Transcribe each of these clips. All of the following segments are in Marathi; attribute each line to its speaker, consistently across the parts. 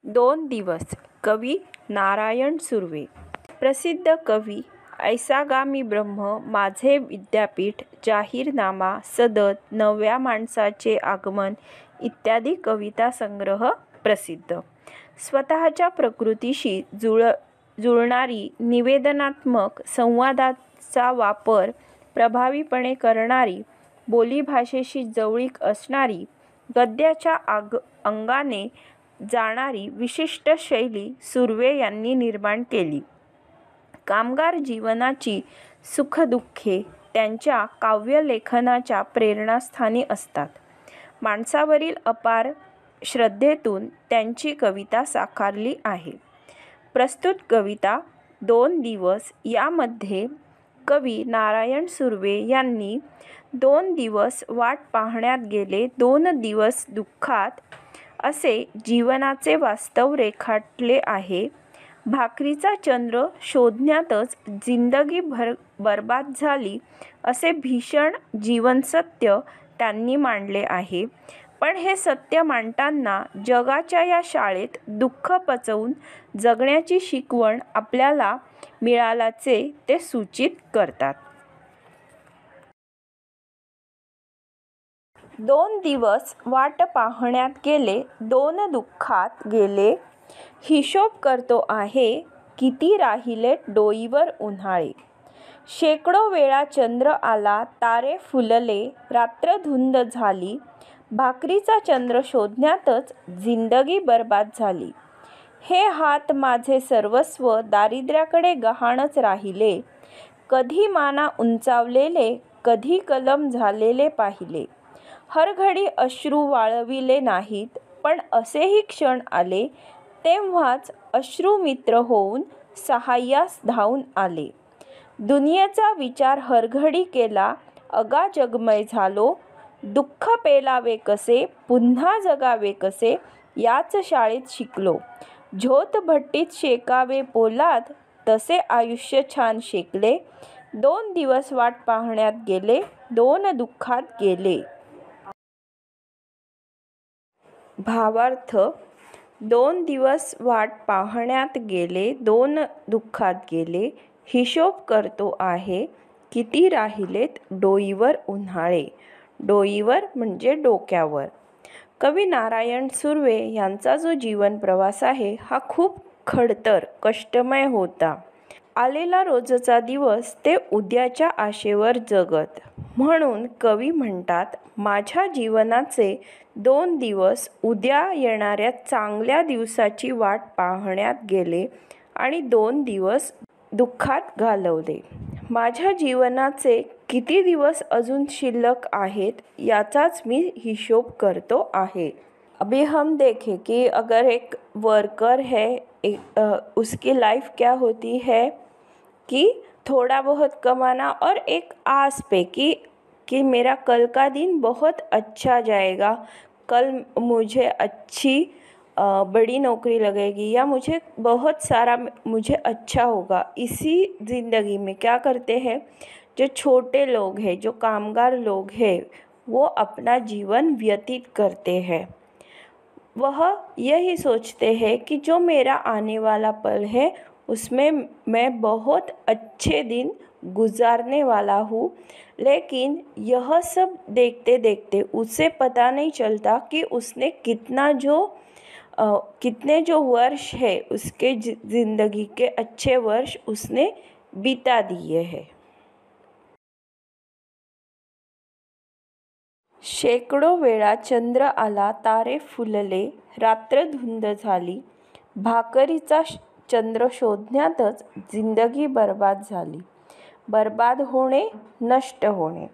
Speaker 1: दोन दिवस. कवी नारायण सुर्वे. प्रसिद्ध कवी. ऐसागामी ब्रह्म, माझे विद्यापीठ, जाहीरनामा, सदत, नव्या माणसाचे आगमन इत्यादी कविता संग्रह प्रसिद्ध. स्वतःच्या प्रकृतीशी जुळणारी, निवेदनात्मक संवादाचा वापर प्रभावीपणे करणारी, बोलीभाषेशी जवळीक असणारी, गद्याच्या अंगाने जाणारी विशिष्ट शैली सुर्वे यांनी निर्माण केली. कामगार जीवनाची सुखदुःखे त्यांच्या काव्यलेखनाच्या प्रेरणास्थानी असतात. माणसावरील अपार श्रद्धेतून त्यांची कविता साकारली आहे. प्रस्तुत कविता दोन दिवस. यामध्ये कवी नारायण सुर्वे यांनी 2 दिवस वाट पाहण्यात गेले, 2 दिवस दुःखात असे जीवनाचे वास्तव रेखाटले आहे. भाकरीचा चंद्र शोधण्यातच जिंदगी बरबाद झाली असे भीषण जीवनसत्य त्यांनी मांडले आहे. पण हे सत्य मांडताना जगाच्या या शाळेत दुःख पचवून जगण्याची शिकवण आपल्याला मिळाल्याचे ते सूचित करतात. 2 दिवस वाट पाहण्यात गेले, 2 दुःखात गेले. हिशोब करतो आहे, किती राहिलेत डोईवर उन्हाळे. शेकडो वेळा चंद्र आला, तारे फुलले, रात्र धुंद झाली. भाकरीचा चंद्र शोधण्यातच जिंदगी बरबाद झाली. हे हात माझे सर्वस्व दारिद्र्याकडे गहाणच राहिले. कधी माना उंचावलेले, कधी कलम झालेले पाहिले. हरघडी अश्रू वाळविले नाहीत, पण असेही क्षण आले, तेव्हाच अश्रुमित्र होऊन सहाय्यास धावून आले. दुनियेचा विचार हरघडी केला, अगाजगमय झालो. दुःख पेलावे कसे, पुन्हा जगावे कसे, याच शाळेत शिकलो. झोतभट्टीत शेकावे पोलाद, तसे आयुष्य छान शेकले. 2 दिवस वाट पाहण्यात गेले, 2 दुःखात गेले. भावार्थ. 2 दिवस वाट पाहण्यात गेले, 2 दुःखात गेले. हिशोब करतो आहे, किती राहिलेत डोईवर उन्हाळे. डोईवर म्हणजे डोक्यावर. कवी नारायण सुर्वे यांचा जो जीवन प्रवास आहे हा खूप खडतर, कष्टमय होता. आलेला रोजचा दिवस ते उद्याच्या आशेवर जगत. म्हणून कवी म्हणतात, माझ्या जीवनाचे 2 दिवस उद्या येणाऱ्या चांगल्या दिवसाची वाट पाहण्यात गेले आणि 2 दिवस दुःखात घालवले. माझ्या जीवनाचे किती दिवस अजून शिल्लक आहेत याचाच मी हिशोब करतो आहे. अभी हम देखें कि अगर एक वर्कर है, उसकी लाइफ क्या होती है कि थोड़ा बहुत कमाना और एक आस पे कि मेरा कल का दिन बहुत अच्छा जाएगा, कल मुझे अच्छी बड़ी नौकरी लगेगी या मुझे बहुत सारा मुझे अच्छा होगा. इसी ज़िंदगी में क्या करते हैं जो छोटे लोग हैं, जो कामगार लोग हैं, वो अपना जीवन व्यतीत करते हैं. वह यही सोचते हैं कि जो मेरा आने वाला पल है उसमें मैं बहुत अच्छे दिन गुजारने वाला हूँ. लेकिन यह सब देखते देखते उसे पता नहीं चलता कि उसने कितने जो वर्ष है उसके ज़िंदगी के अच्छे वर्ष उसने बिता दिए हैं. शेकडो वेळा चंद्र आला, तारे फुलले, रात्र धुंद झाली. भाकरीचा चंद्र शोधण्यातच जिंदगी बरबाद झाली. बरबाद होणे, नष्ट होणे.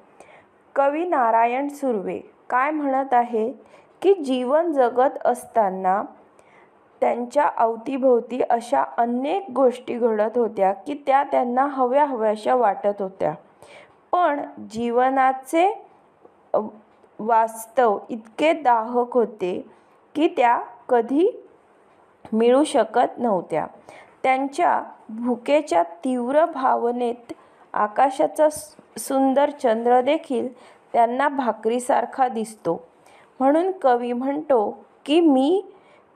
Speaker 1: कवी नारायण सुर्वे काय म्हणत आहे की जीवन जगत असताना त्यांच्या अवतीभोवती अशा अनेक गोष्टी घडत होत्या की त्या त्यांना हव्याशा वाटत होत्या. पण जीवनाचे वास्तव इतके दाहक होते की त्या कधी मिळू शकत नव्हत्या. त्यांच्या भुकेच्या तीव्र भावनेत आकाशाचा सुंदर चंद्र देखील त्यांना भाकरीसारखा दिसतो. म्हणून कवी म्हणतो की मी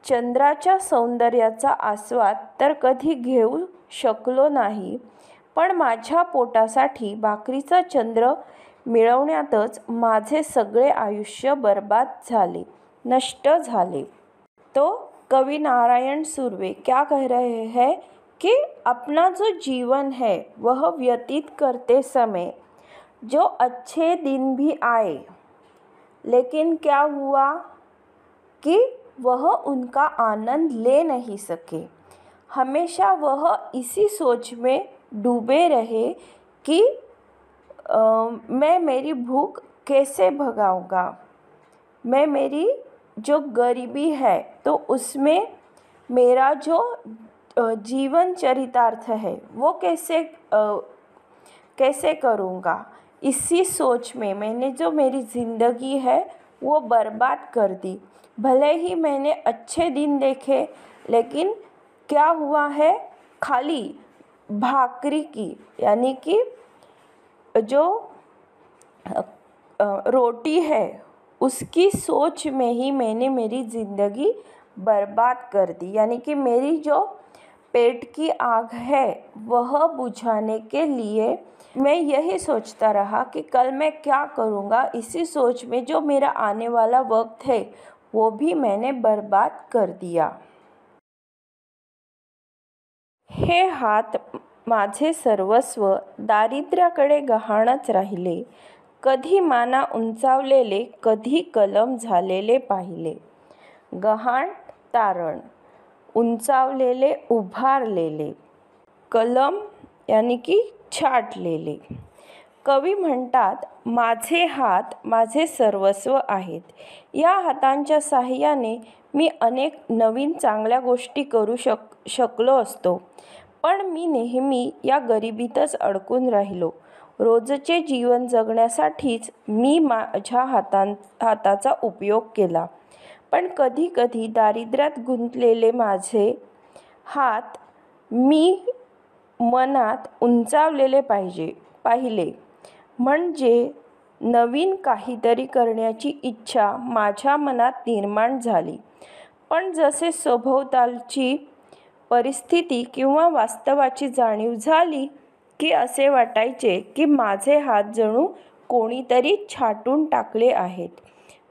Speaker 1: चंद्राच्या सौंदर्याचा आस्वाद तर कधी घेऊ शकलो नाही, पण माझ्या पोटासाठी भाकरीचा चंद्र मिळवण्यातच माझे सगळे आयुष्य बर्बाद झाले, नष्ट झाले। तो कवि नारायण सुर्वे क्या कह रहे हैं कि अपना जो जीवन है वह व्यतीत करते समय जो अच्छे दिन भी आए, लेकिन क्या हुआ कि वह उनका आनंद ले नहीं सके। हमेशा वह इसी सोच में डूबे रहे कि मैं मेरी भूख कैसे भगाऊंगा, मैं मेरी जो गरीबी है तो उसमें मेरा जो जीवन चरितार्थ है वो कैसे करूँगा। इसी सोच में मैंने जो मेरी ज़िंदगी है वो बर्बाद कर दी। भले ही मैंने अच्छे दिन देखे, लेकिन क्या हुआ है, खाली भाकरी की यानी कि जो रोटी है उसकी सोच में ही मैंने मेरी ज़िंदगी बर्बाद कर दी। यानी कि मेरी जो पेट की आग है वह बुझाने के लिए मैं यही सोचता रहा कि कल मैं क्या करूँगा। इसी सोच में जो मेरा आने वाला वक्त है वो भी मैंने बर्बाद कर दिया। हे हात माझे सर्वस्व दारिद्र्याकडे गहाणच राहिले, कधी माना उंचावलेले, कधी कलम झालेले पाहिले। गहाण तारण, उंचावलेले उभारलेले, कलम यानी की छाटलेले। कवी म्हणतात, माझे हात माझे सर्वस्व आहेत। या हातांच्या साहाय्याने मी अनेक नवीन चांगल्या गोष्टी करू शकलो असतो, पण मी नेहमी या गरिबीतच अडकून राहिलो। रोजचे जीवन जगण्यासाठीच मी माझ्या हाताचा उपयोग केला, पण कधी कधी दारिद्र्यात गुंतलेले माझे हात मी मनात उंचावलेले पाहिले, म्हणजे नवीन काहीतरी करण्याची इच्छा माझ्या मनात निर्माण झाली। पण जसे सभोवतालची परिस्थिती किंवा वास्तवाची जाणीव झाली की असे वाटायचे की माझे हात जणू कोणीतरी छाटून टाकले आहेत।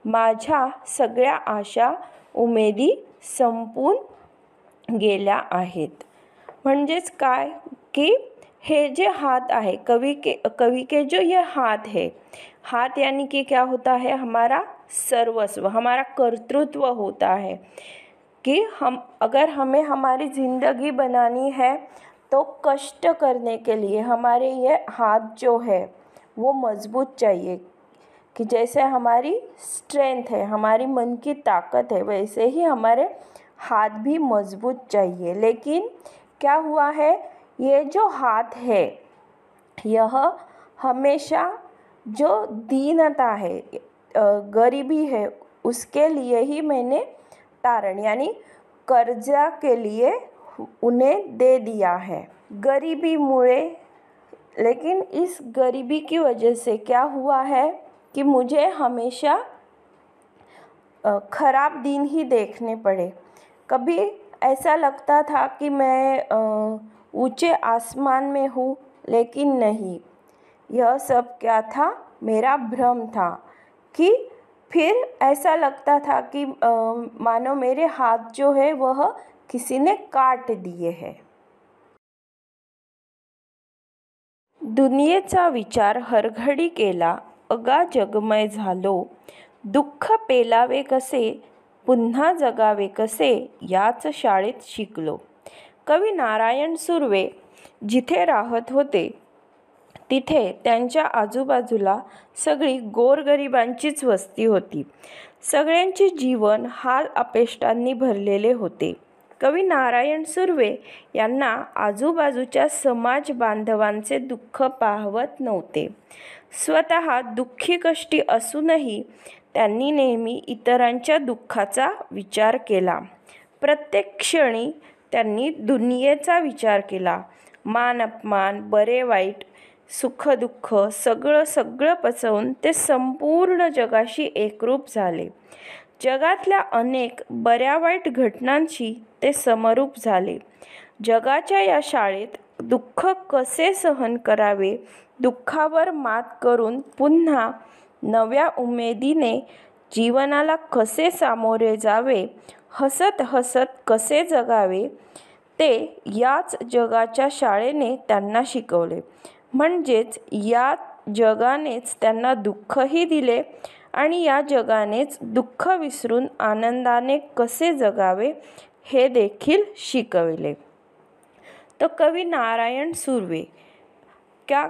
Speaker 1: माझ्या सगळ्या आशा उमेदी संपून गेल्या आहेत। म्हणजेच काय की हे जे हाथ है, कवि के जो ये हाथ है, हाथ यानी कि क्या होता है, हमारा सर्वस्व, हमारा कर्तृत्व होता है कि अगर हमें हमारी ज़िंदगी बनानी है तो कष्ट करने के लिए हमारे ये हाथ जो है वो मजबूत चाहिए। कि जैसे हमारी स्ट्रेंथ है, हमारी मन की ताकत है, वैसे ही हमारे हाथ भी मजबूत चाहिए। लेकिन क्या हुआ है, ये जो हाथ है यह हमेशा जो दीनता है, गरीबी है, उसके लिए ही मैंने तारण यानी कर्जा के लिए उन्हें दे दिया है। गरीबी मुझे, लेकिन इस गरीबी की वजह से क्या हुआ है कि मुझे हमेशा ख़राब दिन ही देखने पड़े। कभी ऐसा लगता था कि मैं ऊंचे आसमान में हूँ, लेकिन नहीं, यह सब क्या था, मेरा भ्रम था। कि फिर ऐसा लगता था कि मानो मेरे हाथ जो है वह किसी ने काट दिए हैं। दुनियेचा विचार हरघडी केला, अगा जगमय झालो, दुःख पेलावे कसे, पुन्हा जगावे कसे, याच शाळेत शिकलो। कवी नारायण सुर्वे जिथे राहत होते तिथे त्यांच्या आजूबाजूला सगळी गोरगरिबांचीच वस्ती होती। सगळ्यांचे जीवन हाल अपेष्टांनी भरलेले होते। कवी नारायण सुर्वे यांना आजूबाजूच्या समाज बांधवांचे दुःख पाहवत नव्हते। स्वतः दुःखी कष्टी असूनही त्यांनी नेहमी इतरांच्या दुःखाचा विचार केला। प्रत्येक क्षणी त्यांनी दुनियेचा विचार केला। मान अपमान, बरे वाईट, सुख दुःख सगळं पचवून ते संपूर्ण जगाशी एकरूप झाले। जगातल्या अनेक बऱ्या वाईट घटनांशी ते समरूप झाले. जगाच्या या शाळेत दुःख कसे सहन करावे, दुःखावर मात करून पुन्हा नव्या उमेदीने जीवनाला कसे सामोरे जावे, हसत हसत कसे जगावे, ते याच जगाच्या शाळेने त्यांना शिकवले. म्हणजेच या जगानेच त्यांना दुःखही दिले आणि या जगानेच दुःख विसरून आनंदाने कसे जगावे हे देखील शिकविले. तो कवि नारायण सुर्वे क्या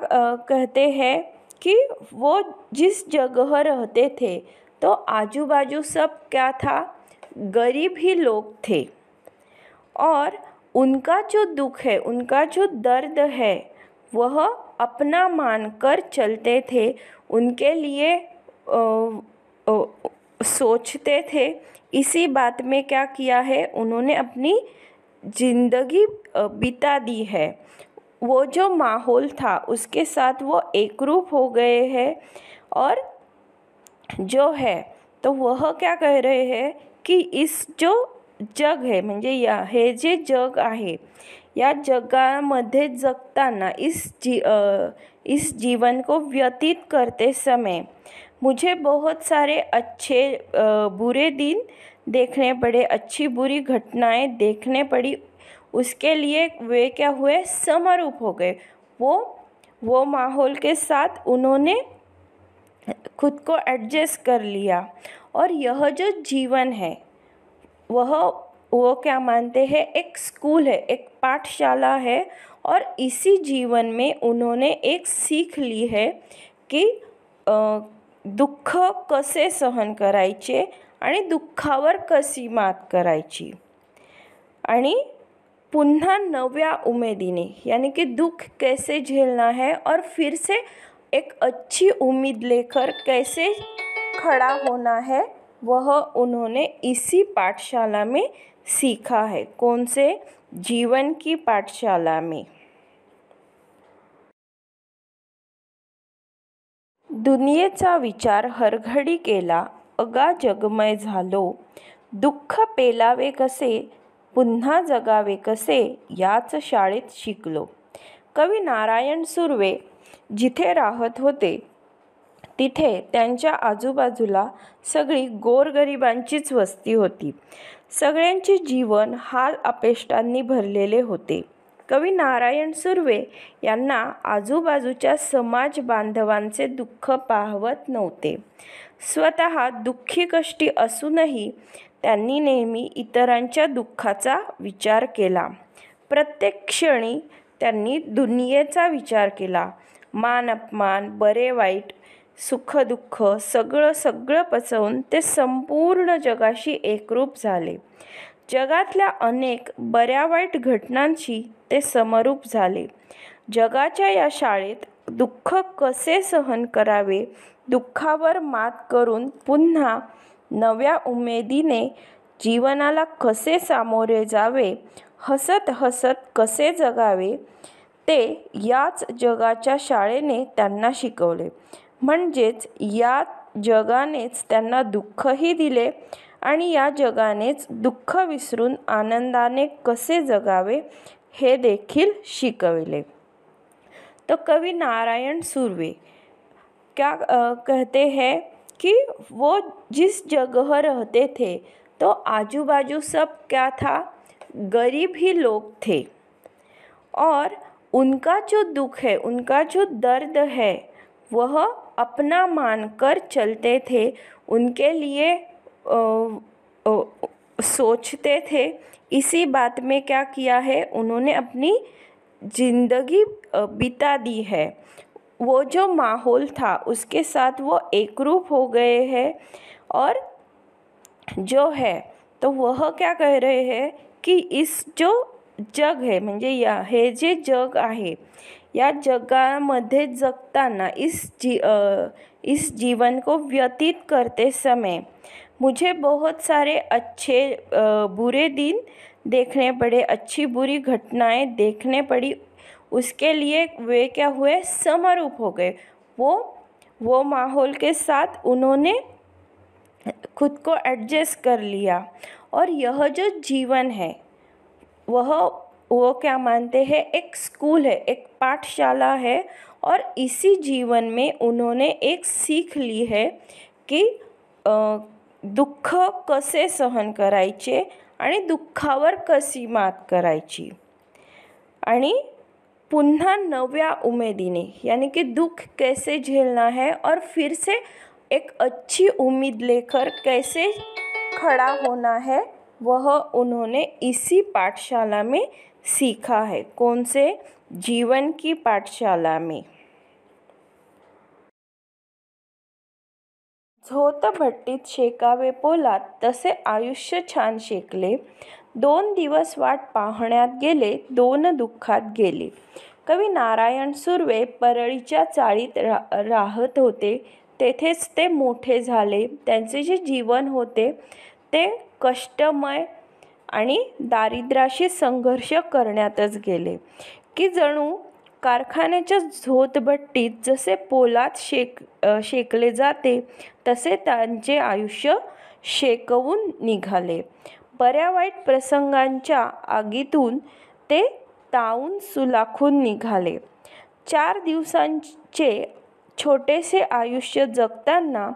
Speaker 1: कहते हैं कि वो जिस जगह रहते थे तो आजू बाजू सब क्या था, गरीब ही लोग थे और उनका जो दुख है, उनका जो दर्द है वह अपना मानकर चलते थे, उनके लिए सोचते थे. इसी बात में क्या किया है, उन्होंने अपनी ज़िंदगी बिता दी है. वो जो माहौल था उसके साथ वो एकरूप हो गए हैं और जो है तो वह क्या कह रहे हैं की इस जो जग है म्हणजे हे जे जग आहे या जगामध्ये जगताना इस जीवन को व्यतीत करते समय मुझे बहुत सारे अच्छे बुरे दिन देखने पड़े, अच्छी बुरी घटनाएं देखने पड़ी. उसके लिए वे क्या हुए, समरूप हो गए. वो माहौल के साथ उन्होंने खुद को एडजस्ट कर लिया. और यह जो जीवन है वो क्या मानते हैं, एक स्कूल है, एक पाठशाला है. और इसी जीवन में उन्होंने एक सीख ली है की दुःख कसे सहन करायचे आणि दुःखावर कशी मात करायची आणि पुन्हा नव्या उमेदीने, यानी कि दुख कैसे झेलना है और फिर से एक अच्छी उम्मीद लेकर कैसे खड़ा होना है, वह उन्होंने इसी पाठशाला में सीखा है. कौन से, जीवन की पाठशाला में. दुनियेचा विचार हरघडी केला, अगा जगमय झालो. दुःख पेलावे कसे, पुन्हा जगावे कसे, याच शाळेत शिकलो. कवी नारायण सुर्वे जिथे राहत होते तिथे त्यांच्या आजूबाजूला सगळी गोरगरिबांचीच वस्ती होती. सगळ्यांचे जीवन हाल अपेष्टांनी भरलेले होते. कवी नारायण सुर्वे यांना आजूबाजूच्या समाज बांधवांचे दुःख पाहवत नव्हते. स्वतः दुःखी कष्टी असूनही त्यांनी नेहमी इतरांच्या दुःखाचा विचार केला. प्रत्येक क्षणी त्यांनी दुनियेचा विचार केला. मान अपमान, बरे वाईट, सुख दुःख सगळं पचवून ते संपूर्ण जगाशी एकरूप झाले. जगातल्या अनेक बऱ्या वाईट घटनांशी ते समरूप झाले. जगाच्या या शाळेत दुःख कसे सहन करावे, दुःखावर मात करून पुन्हा नव्या उमेदीने जीवनाला कसे सामोरे जावे, हसत हसत कसे जगावे, ते याच जगाच्या शाळेने त्यांना शिकवले. म्हणजेच या जगानेच त्यांना दुःखही दिले आणि या जगानेच दुःख विसरून आनंदाने कसे जगावे हे देखील शिकविले. तो कवि नारायण सुर्वे क्या कहते हैं कि वो जिस जगह रहते थे तो आजू बाजू सब क्या था, गरीब ही लोग थे और उनका जो दुख है, उनका जो दर्द है वह अपना मानकर चलते थे, उनके लिए सोचते थे. इसी बात में क्या किया है, उन्होंने अपनी ज़िंदगी बिता दी है. वो जो माहौल था उसके साथ वो एकरूप हो गए हैं और जो है तो वह क्या कह रहे हैं की इस जो जग है म्हणजे हे जे जग आहे या जगामध्ये जगताना इस जीवन को व्यतीत करते समय मुझे बहुत सारे अच्छे बुरे दिन देखने पड़े, अच्छी बुरी घटनाएं देखने पड़ी. उसके लिए वे क्या हुए, समरूप हो गए. वो माहौल के साथ उन्होंने खुद को एडजस्ट कर लिया। और यह जो जीवन है वो क्या मानते हैं, एक स्कूल है, एक पाठशाला है। और इसी जीवन में उन्होंने एक सीख ली है की दुःख कसे सहन करायचे आणि दुःखावर कशी मात करायची। आणि पुन्हा नव्या उमेदीने, यानी कि दुख कैसे झेलना है और फिर से एक अच्छी उम्मीद लेकर कैसे खड़ा होना है, वह उन्होंने इसी पाठशाला में सीखा है। कौन से? जीवन की पाठशाला में। झोत भट्टीत शेकावे पोलाद, तसे आयुष्य छान शेकले। 2 दिवस वाट पाहण्यात गेले, 2 दुःखात गेले। कवी नारायण सुर्वे परळीच्या चाळीत राहत होते. तेथेच ते मोठे झाले. त्यांचे जे जीवन होते ते कष्टमय आणि दारिद्र्याशी संघर्ष करण्यातच गेले, की जणू कारखान्याच्या झोतभट्टीत जसे पोलाद शेकले जाते तसे त्यांचे आयुष्य शेकवून निघाले। बऱ्या वाईट प्रसंगांच्या आगीतून ते तावून सुलाखून निघाले। 4 दिवसांचे छोटेसे आयुष्य जगताना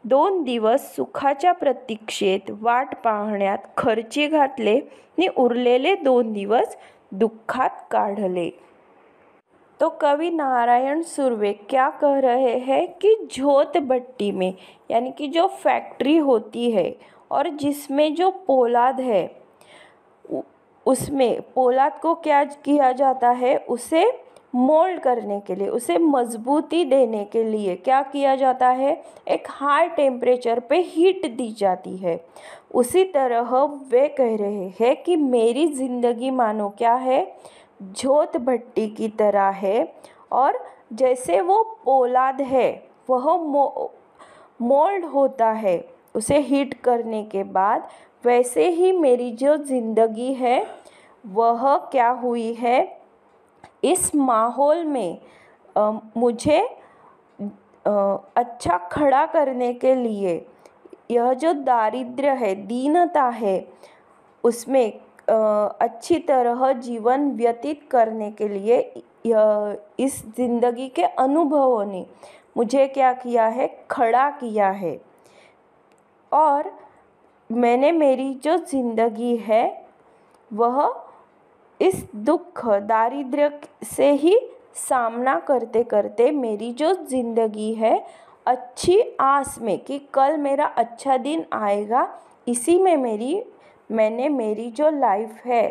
Speaker 1: 2 दिवस सुखाच्या प्रतीक्षेत वाट पाहण्यात खर्ची घातले आणि उरलेले 2 दिवस दुःखात काढले। तो कवि नारायण सुर्वे क्या कह रहे हैं कि झोत भट्टी में, यानी कि जो फैक्ट्री होती है और जिसमें जो पोलाद है, उसमें पोलाद को क्या किया जाता है, उसे मोल्ड करने के लिए, उसे मजबूती देने के लिए क्या किया जाता है, एक हाई टेम्परेचर पे हीट दी जाती है। उसी तरह वे कह रहे हैं कि मेरी ज़िंदगी मानो क्या है, झोत भट्टी की तरह है। और जैसे वो पोलाद है वह मोल्ड होता है उसे हीट करने के बाद, वैसे ही मेरी जो ज़िंदगी है वह क्या हुई है, इस माहौल में मुझे अच्छा खड़ा करने के लिए, यह जो दारिद्र्य है, दीनता है, उसमें अच्छी तरह जीवन व्यतीत करने के लिए इस ज़िंदगी के अनुभवों ने मुझे क्या किया है, खड़ा किया है। और मैंने मेरी जो ज़िंदगी है वह इस दुख दारिद्र्य से ही सामना करते करते मेरी जो ज़िंदगी है अच्छी आस में कि कल मेरा अच्छा दिन आएगा, इसी में मैंने मेरी जो लाइफ है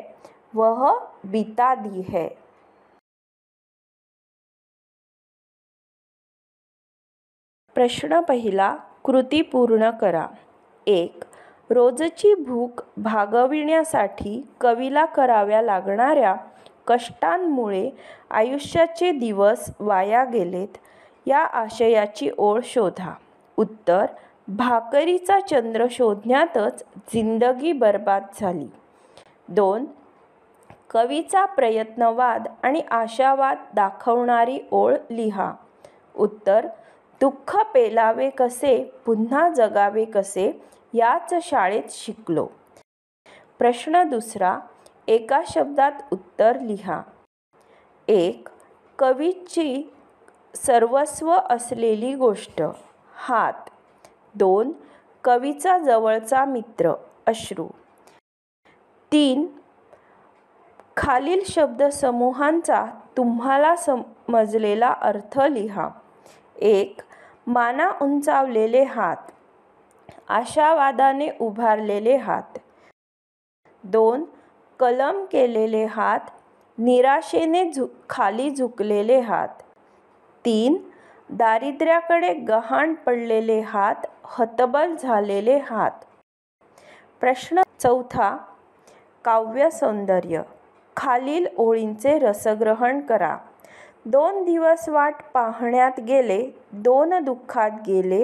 Speaker 1: वह बिता दी है। प्रश्न पहिला, कृती पूर्ण करा। 1. रोजची भूक भागविण्यासाठी कवीला कराव्या लागणाऱ्या कष्टांमुळे आयुष्याचे दिवस वाया गेलेत, या आशयाची ओळ शोधा। उत्तर, भाकरीचा चंद्र शोधण्यातच जिंदगी बर्बाद झाली। 2. कवीचा प्रयत्नवाद आणि आशावाद दाखवणारी ओळ लिहा। उत्तर, दुःख पेलावे कसे, पुन्हा जगावे कसे, याच शाळेत शिकलो। प्रश्न दुसरा, एका शब्दात उत्तर लिहा। 1. कवीची सर्वस्व असलेली गोष्ट, हात। 2. कवीचा जवळचा मित्र, अश्रू। 3. खालील शब्दसमूहांचा तुम्हाला समजलेला अर्थ लिहा। 1. माना उंचावलेले हात, आशावादाने उभारलेले हात। 2. कलम केलेले हात, निराशेने खाली झुकलेले हात। 3. दारिद्र्याकडे गहाण पडलेले हात, हतबल झालेले हात। प्रश्न चौथा, काव्य सौंदर्य। खालील ओळींचे रसग्रहण करा। 2 दिवस वाट पाहण्यात गेले, 2 दुःखात गेले,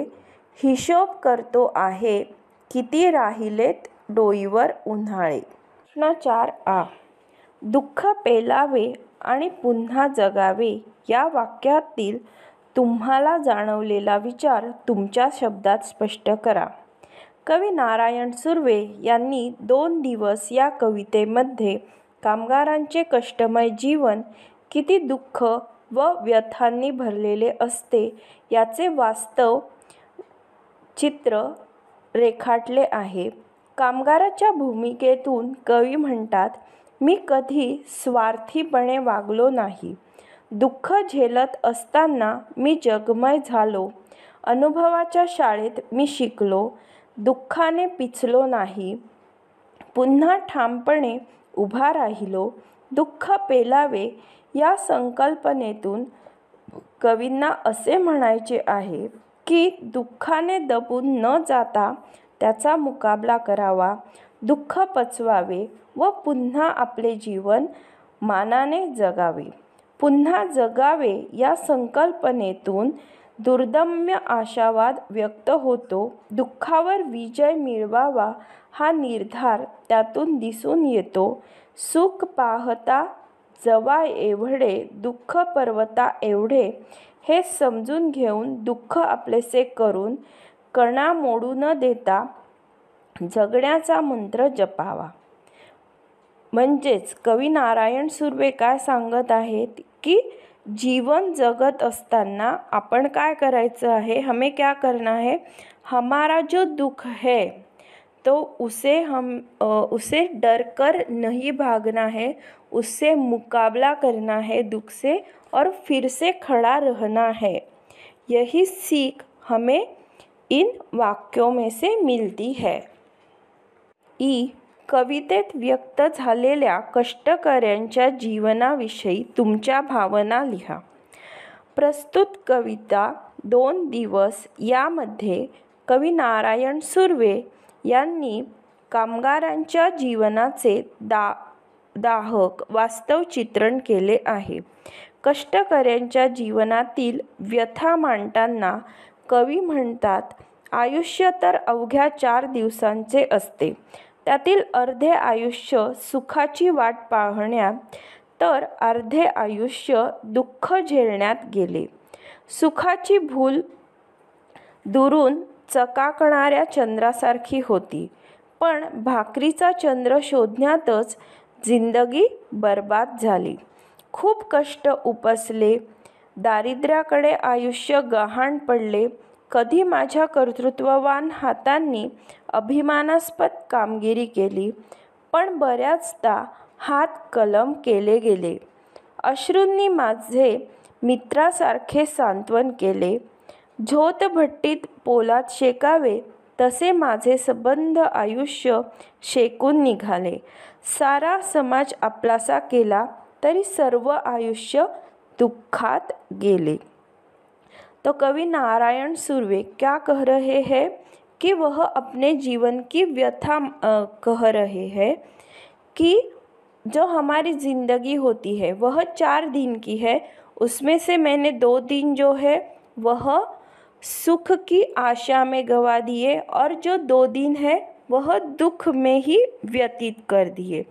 Speaker 1: हिशोब करतो आहे, किती राहिलेत डोईवर उन्हाळे। प्रश्न 4a, दुःख पेलावे आणि पुन्हा जगावे या वाक्यातील तुम्हाला जाणवलेला विचार तुमच्या शब्दात स्पष्ट करा। कवी नारायण सुर्वे यांनी 2 दिवस या कवितेमध्ये कामगारांचे कष्टमय जीवन किती दुःख व व्यथांनी भरलेले असते याचे वास्तव चित्र रेखाटले आहे. कामगाराच्या भूमिकेतून कवी म्हणतात, मी कधी स्वार्थीपणे वागलो नाही. दुःख झेलत असताना मी जगमय झालो. अनुभवाच्या शाळेत मी शिकलो. दुःखाने पिचलो नाही. पुन्हा ठामपणे उभा राहिलो. दुःख पेलावे या संकल्पनेतून कवींना असे म्हणायचे आहे की दुःखाने दबून न जाता त्याचा मुकाबला करावा, दुःख पचवावे व पुन्हा आपले जीवन मानाने जगावे. पुन्हा जगावे या संकल्पनेतून दुर्दम्य आशावाद व्यक्त होतो. दुःखावर विजय मिळवावा हा निर्धार त्यातून दिसून येतो. सुख पाहता जवा एवढे, दुःख पर्वता एवढे हे समजून घेऊन दुःख आपलेसे करून कणा मोडू न देता जगण्याचा मंत्र जपावा. म्हणजेच कवी नारायण सुर्वे काय सांगत आहेत की जीवन जगत असताना आपण काय करायचं आहे, हमें क्या करना है, हमारा जो दुख है तो उसे डर कर नहीं भागना है, उससे मुकाबला करना है दुख से और फिर से खड़ा रहना है. यही सीख हमें इन वाक्यों में से मिलती है. कवितेत व्यक्त झालेल्या कष्टकऱ्यांच्या जीवनाविषयी तुमच्या भावना लिहा. प्रस्तुत कविता 2 दिवस यामध्ये कवी नारायण सुर्वे यांनी कामगारांच्या जीवनाचे दाहक वास्तव चित्रण केले आहे. कष्टकऱ्यांच्या जीवनातील व्यथा मांडताना कवी म्हणतात, आयुष्य तर अवघ्या 4 दिवसांचे असते. त्यातील अर्धे आयुष्य सुखाची वाट पाहण्यात तर अर्धे आयुष्य दुःख झेलण्यात गेले. सुखाची भूल दुरून चकाकणाऱ्या चंद्रासारखी होती, पण भाकरीचा चंद्र शोधण्यातच जिंदगी बर्बाद झाली. खूप कष्ट उपसले, दारिद्र्याकडे आयुष्य गहाण पडले. कधी माझ्या कर्तृत्ववान हातांनी अभिमानास्पद कामगिरी केली, पण बऱ्याचदा हात कलम केले गेले. अश्रूंनी माझे मित्रासारखे सांत्वन केले. झोतभट्टीत पोलाद शेकावे तसे माझे सबंध आयुष्य शेकून निघाले. सारा समाज आपलासा केला तरी सर्व आयुष्य दुःखात गेले. तो कवि नारायण सुर्वे क्या कह रहे हैं कि वह अपने जीवन की व्यथा कह रहे हैं कि जो हमारी ज़िंदगी होती है वह 4 दिन की है, उसमें से मैंने 2 दिन जो है वह सुख की आशा में गवा दिए और जो 2 दिन है वह दुख में ही व्यतीत कर दिए.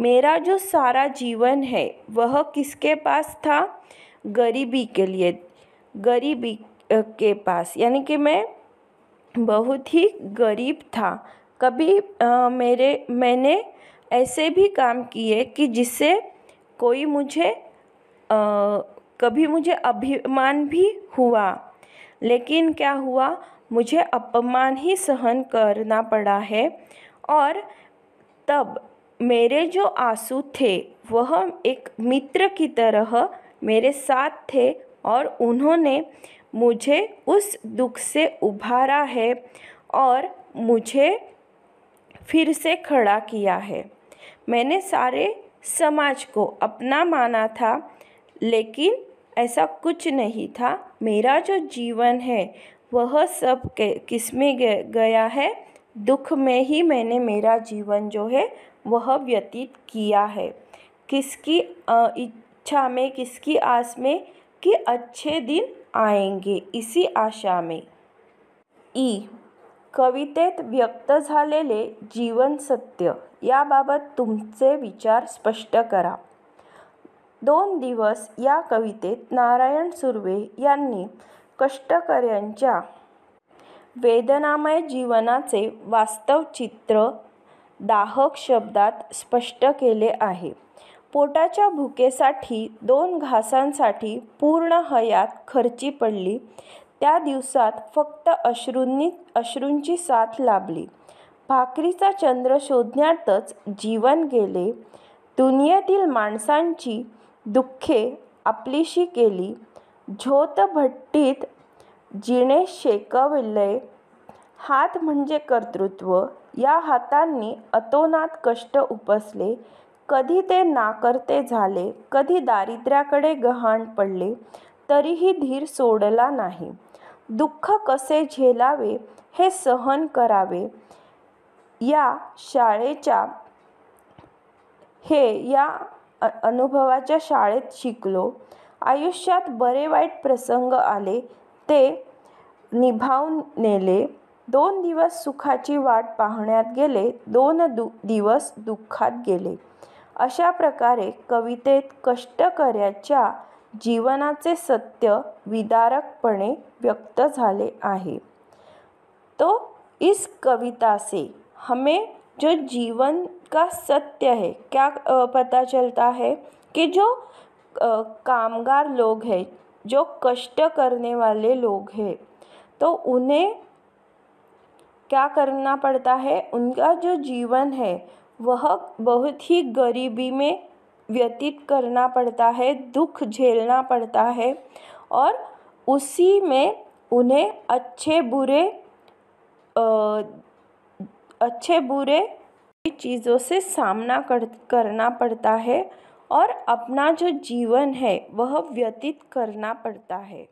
Speaker 1: मेरा जो सारा जीवन है वह किसके पास था, गरीबी के लिए, गरीबी के पास, यानी कि मैं बहुत ही गरीब था. कभी मैंने ऐसे भी काम किए कि जिससे कोई कभी मुझे अभिमान भी हुआ, लेकिन क्या हुआ, मुझे अपमान ही सहन करना पड़ा है. और तब मेरे जो आंसू थे वह एक मित्र की तरह मेरे साथ थे और उन्होंने मुझे उस दुख से उभारा है और मुझे फिर से खड़ा किया है. मैंने सारे समाज को अपना माना था, लेकिन ऐसा कुछ नहीं था. मेरा जो जीवन है वह सब किस में गया है, दुख में ही मैंने मेरा जीवन जो है वह व्यतीत किया है. किसकी इच्छा में, किसकी आस में कि अच्छे दिन आएंगे, इसी आशा में. कवितेत व्यक्त झालेले जीवन सत्य याबाबत तुमचे विचार स्पष्ट करा. 2 दिवस या कवितेत नारायण सुर्वे यांनी कष्टकऱ्यांच्या वेदनामय जीवनाचे वास्तव चित्र दाहक शब्दात स्पष्ट केले आहे. पोटाच्या भुकेसाठी 2 घासांसाठी पूर्ण हयात खर्ची पडली. त्या दिवसात फक्त अश्रूंची साथ लाभली. भाकरीचा चंद्र शोधण्यातच जीवन गेले. दुनियेतील माणसांची दुःखे आपलीशी केली. झोतभट्टीत जिणे शेकवले. हात म्हणजे कर्तृत्व. या हातांनी अतोनात कष्ट उपसले. कधी ते नाकर्ते झाले, कधी दारिद्र्याकडे गहाण पडले, तरीही धीर सोडला नाही. दुःख कसे झेलावे हे सहन करावे या अनुभवाच्या शाळेत शिकलो. आयुष्यात बरे वाईट प्रसंग आले ते निभावून नेले. 2 दिवस सुखाची वाट पाहण्यात गेले, 2 दिवस दुःखात गेले. अशा प्रकारे कवितेत कष्टकऱ्याच्या जीवनाचे सत्य विदारकपणे व्यक्त झाले आहे. तो इस कविता से हमें जो जीवन का सत्य है क्या पता चलता है कि जो कामगार लोग हैं, जो कष्ट करने वाले लोग हैं, तो उन्हें क्या करना पड़ता है, उनका जो जीवन है वह बहुत ही गरीबी में व्यतीत करना पड़ता है, दुख झेलना पड़ता है और उसी में उन्हें अच्छे बुरे चीज़ों से सामना करना पड़ता है और अपना जो जीवन है वह व्यतीत करना पड़ता है.